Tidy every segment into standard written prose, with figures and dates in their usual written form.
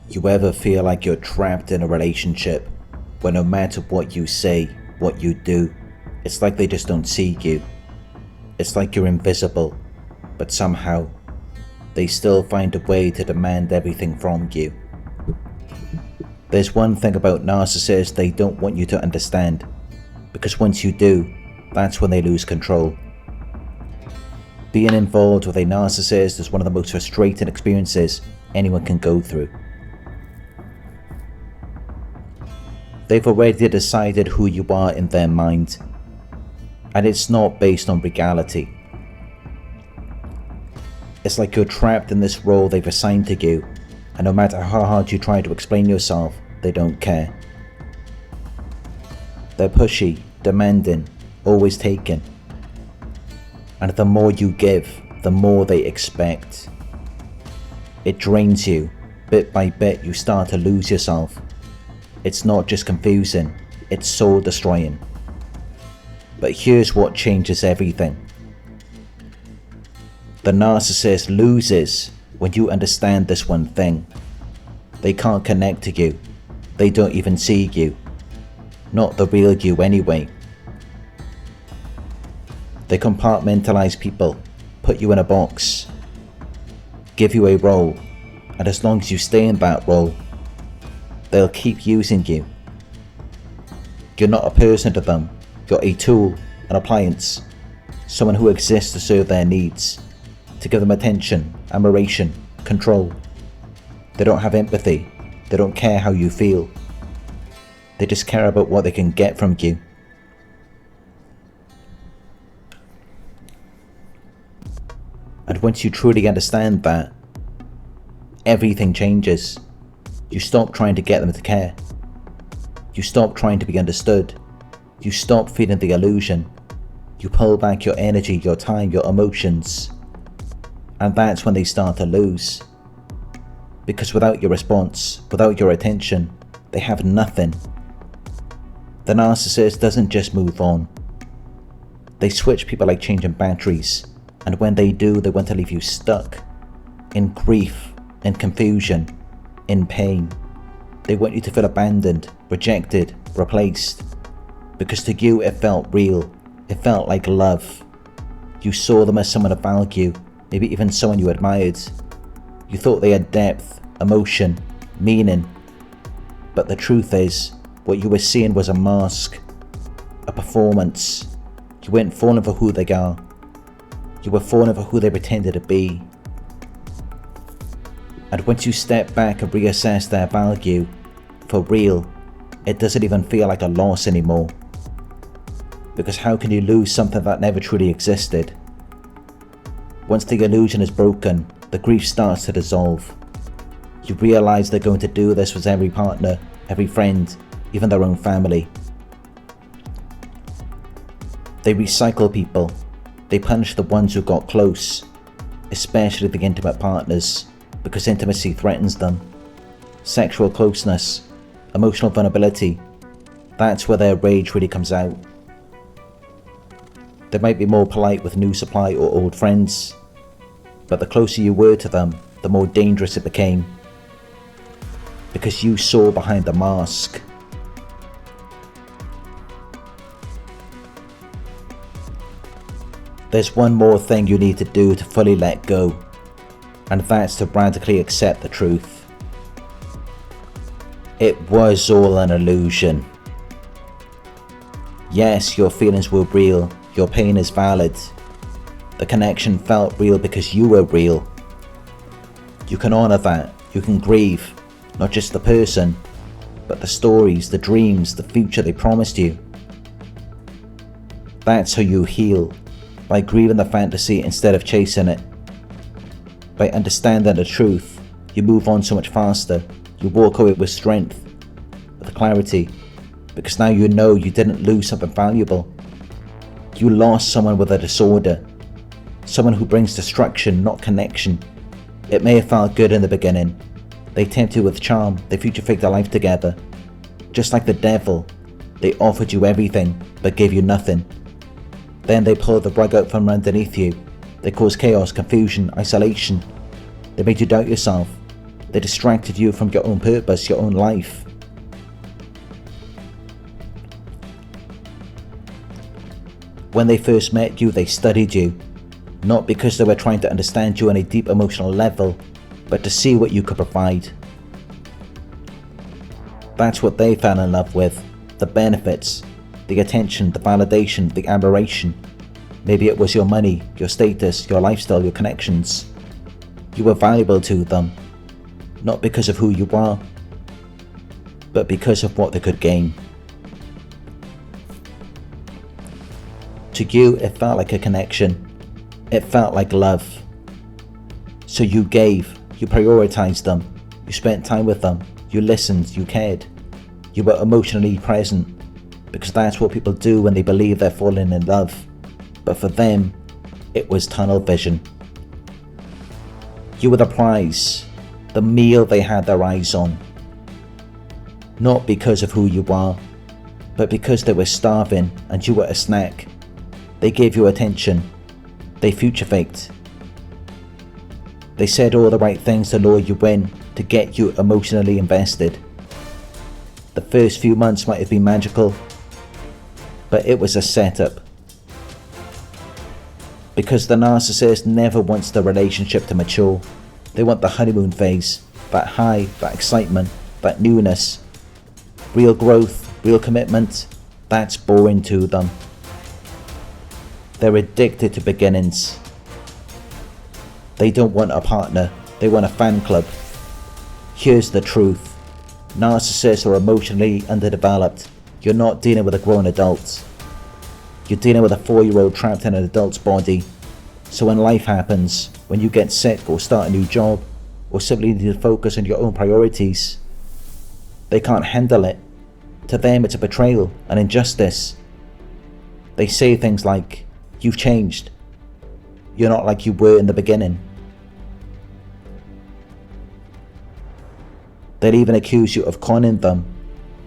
You ever feel like you're trapped in a relationship where no matter what you say, what you do, it's like they just don't see you. It's like you're invisible, but somehow they still find a way to demand everything from you. There's one thing about narcissists they don't want you to understand, because once you do, that's when they lose control. Being involved with a narcissist is one of the most frustrating experiences anyone can go through. They've already decided who you are in their mind, and it's not based on reality. It's like you're trapped in this role they've assigned to you, and no matter how hard you try to explain yourself, they don't care. They're pushy, demanding, always taking. And the more you give, the more they expect. It drains you. Bit by bit, you start to lose yourself. It's not just confusing, it's soul destroying. But here's what changes everything. The narcissist loses when you understand this one thing. They can't connect to you. They don't even see you. Not the real you anyway. They compartmentalize people, put you in a box, give you a role, and as long as you stay in that role, they'll keep using you. You're not a person to them, you're a tool, an appliance, someone who exists to serve their needs, to give them attention, admiration, control. They don't have empathy, they don't care how you feel. They just care about what they can get from you. And once you truly understand that, everything changes. You stop trying to get them to care. You stop trying to be understood. You stop feeling the illusion. You pull back your energy, your time, your emotions. And that's when they start to lose. Because without your response, without your attention, they have nothing. The narcissist doesn't just move on. They switch people like changing batteries. And when they do, they want to leave you stuck, in grief, in confusion, in pain. They want you to feel abandoned, rejected, replaced. Because to you it felt real, it felt like love. You saw them as someone of value, maybe even someone you admired. You thought they had depth, emotion, meaning. But the truth is, what you were seeing was a mask, a performance. You weren't falling for who they are. You were falling for who they pretended to be. And once you step back and reassess their value, for real, it doesn't even feel like a loss anymore. Because how can you lose something that never truly existed? Once the illusion is broken, the grief starts to dissolve. You realize they're going to do this with every partner, every friend, even their own family. They recycle people. They punish the ones who got close, especially the intimate partners, because intimacy threatens them. Sexual closeness, emotional vulnerability, that's where their rage really comes out. They might be more polite with new supply or old friends, but the closer you were to them, the more dangerous it became. Because you saw behind the mask. There's one more thing you need to do to fully let go, and that's to radically accept the truth. It was all an illusion. Yes, your feelings were real, your pain is valid. The connection felt real because you were real. You can honor that, you can grieve, not just the person, but the stories, the dreams, the future they promised you. That's how you heal. By grieving the fantasy instead of chasing it. By understanding the truth, you move on so much faster. You walk away with strength, with clarity, because now you know you didn't lose something valuable. You lost someone with a disorder, someone who brings destruction, not connection. It may have felt good in the beginning. They tempt you with charm, they future fake their life together. Just like the devil, they offered you everything, but gave you nothing. Then they pulled the rug out from underneath you. They caused chaos, confusion, isolation. They made you doubt yourself. They distracted you from your own purpose, your own life. When they first met you, they studied you, not because they were trying to understand you on a deep emotional level, but to see what you could provide. That's what they fell in love with, the benefits, the attention, the validation, the admiration. Maybe it was your money, your status, your lifestyle, your connections. You were valuable to them, not because of who you are, but because of what they could gain. To you, it felt like a connection. It felt like love. So you gave, you prioritized them, you spent time with them, you listened, you cared. You were emotionally present, because that's what people do when they believe they're falling in love. But for them, it was tunnel vision. You were the prize, the meal they had their eyes on. Not because of who you are, but because they were starving and you were a snack. They gave you attention. They future faked. They said all the right things to lure you in, to get you emotionally invested. The first few months might have been magical, but it was a setup. Because the narcissist never wants the relationship to mature. They want the honeymoon phase, that high, that excitement, that newness. Real growth, real commitment, that's boring to them. They're addicted to beginnings. They don't want a partner, they want a fan club. Here's the truth. Narcissists are emotionally underdeveloped. You're not dealing with a grown adult. You're dealing with a 4-year-old trapped in an adult's body. So when life happens, when you get sick or start a new job, or simply need to focus on your own priorities, they can't handle it. To them, it's a betrayal, an injustice. They say things like, "You've changed. You're not like you were in the beginning." They'll even accuse you of conning them.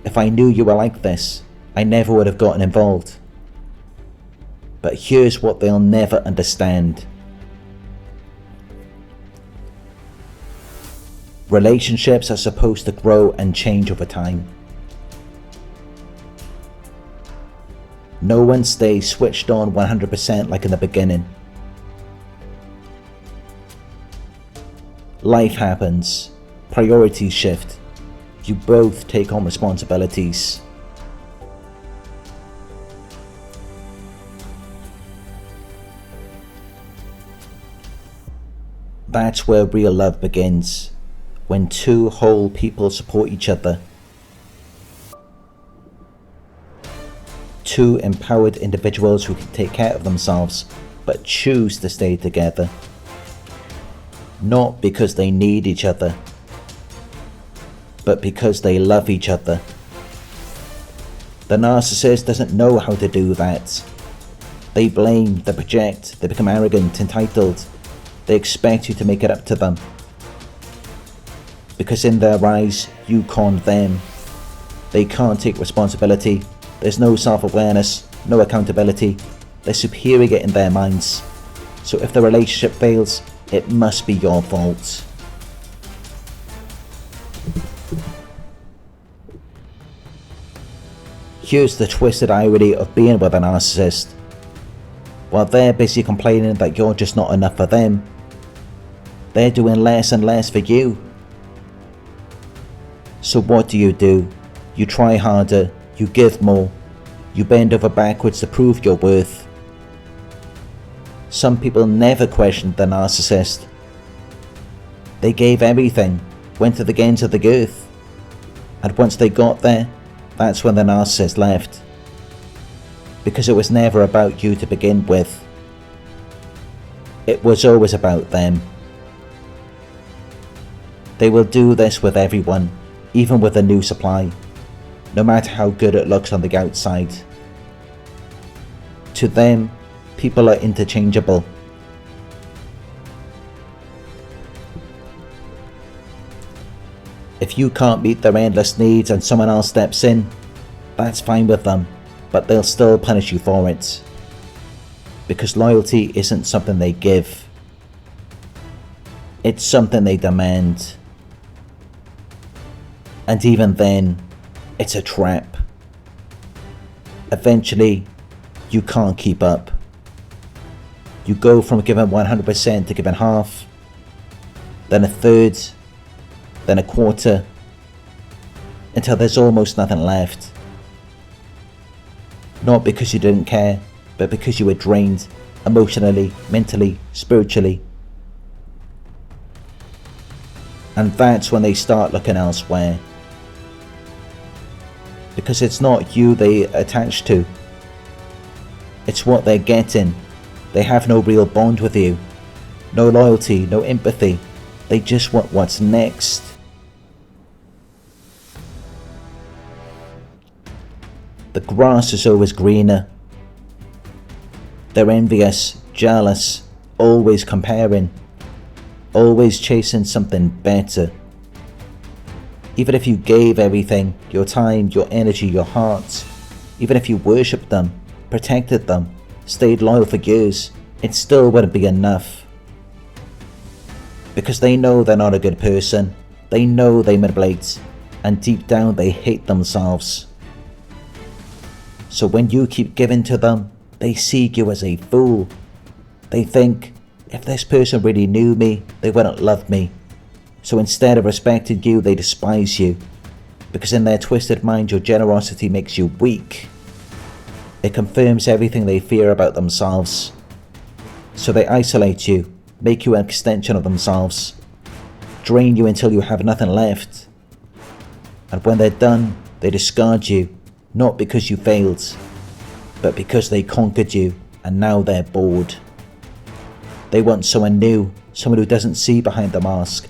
"If I knew you were like this, I never would have gotten involved." But here's what they'll never understand. Relationships are supposed to grow and change over time. No one stays switched on 100% like in the beginning. Life happens. Priorities shift. You both take on responsibilities. That's where real love begins. When two whole people support each other. Two empowered individuals who can take care of themselves, but choose to stay together. Not because they need each other, but because they love each other. The narcissist doesn't know how to do that. They blame, they project, they become arrogant, entitled. They expect you to make it up to them. Because in their eyes, you con them. They can't take responsibility. There's no self-awareness, no accountability. They're superior in their minds. So if the relationship fails, it must be your fault. Here's the twisted irony of being with a narcissist. While they're busy complaining that you're just not enough for them, they're doing less and less for you. So what do? You try harder, you give more, you bend over backwards to prove your worth. Some people never questioned the narcissist. They gave everything, went to the ends of the earth. And once they got there, that's when the narcissist left. Because it was never about you to begin with. It was always about them. They will do this with everyone, even with a new supply, no matter how good it looks on the outside. To them, people are interchangeable. If you can't meet their endless needs and someone else steps in, that's fine with them, but they'll still punish you for it. Because loyalty isn't something they give. It's something they demand. And even then, it's a trap. Eventually, you can't keep up. You go from giving 100% to giving half, then a third, then a quarter, until there's almost nothing left. Not because you didn't care, but because you were drained emotionally, mentally, spiritually. And that's when they start looking elsewhere. Because it's not you they attach to. It's what they're getting. They have no real bond with you. No loyalty, no empathy. They just want what's next. The grass is always greener. They're envious, jealous, always comparing, always chasing something better. Even if you gave everything, your time, your energy, your heart, even if you worshipped them, protected them, stayed loyal for years, it still wouldn't be enough. Because they know they're not a good person, they know they manipulate, and deep down they hate themselves. So when you keep giving to them, they see you as a fool. They think, if this person really knew me, they wouldn't love me. So instead of respecting you, they despise you. Because in their twisted mind, your generosity makes you weak. It confirms everything they fear about themselves. So they isolate you, make you an extension of themselves, drain you until you have nothing left. And when they're done, they discard you, not because you failed, but because they conquered you and now they're bored. They want someone new, someone who doesn't see behind the mask.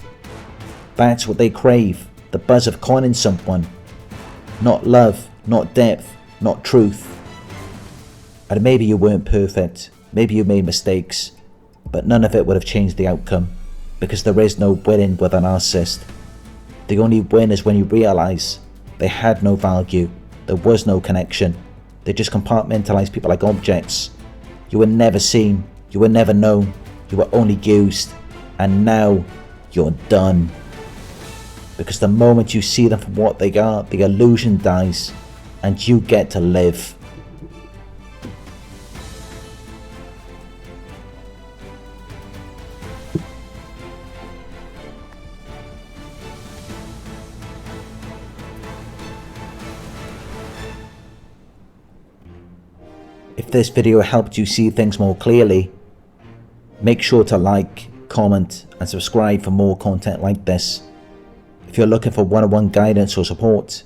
That's what they crave, the buzz of conning someone. Not love, not depth, not truth. And maybe you weren't perfect, maybe you made mistakes, but none of it would have changed the outcome, because there is no winning with a narcissist. The only win is when you realise they had no value, there was no connection. They just compartmentalised people like objects. You were never seen, you were never known, you were only used, and now you're done. Because the moment you see them for what they are, the illusion dies, and you get to live. If this video helped you see things more clearly, make sure to like, comment, and subscribe for more content like this. If you're looking for one-on-one guidance or support,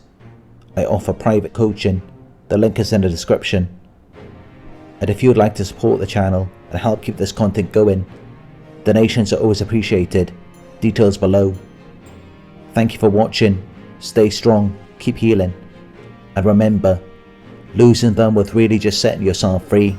I offer private coaching. The link is in the description. And if you'd like to support the channel and help keep this content going, donations are always appreciated. Details below. Thank you for watching. Stay strong, keep healing, and remember, losing them was really just setting yourself free.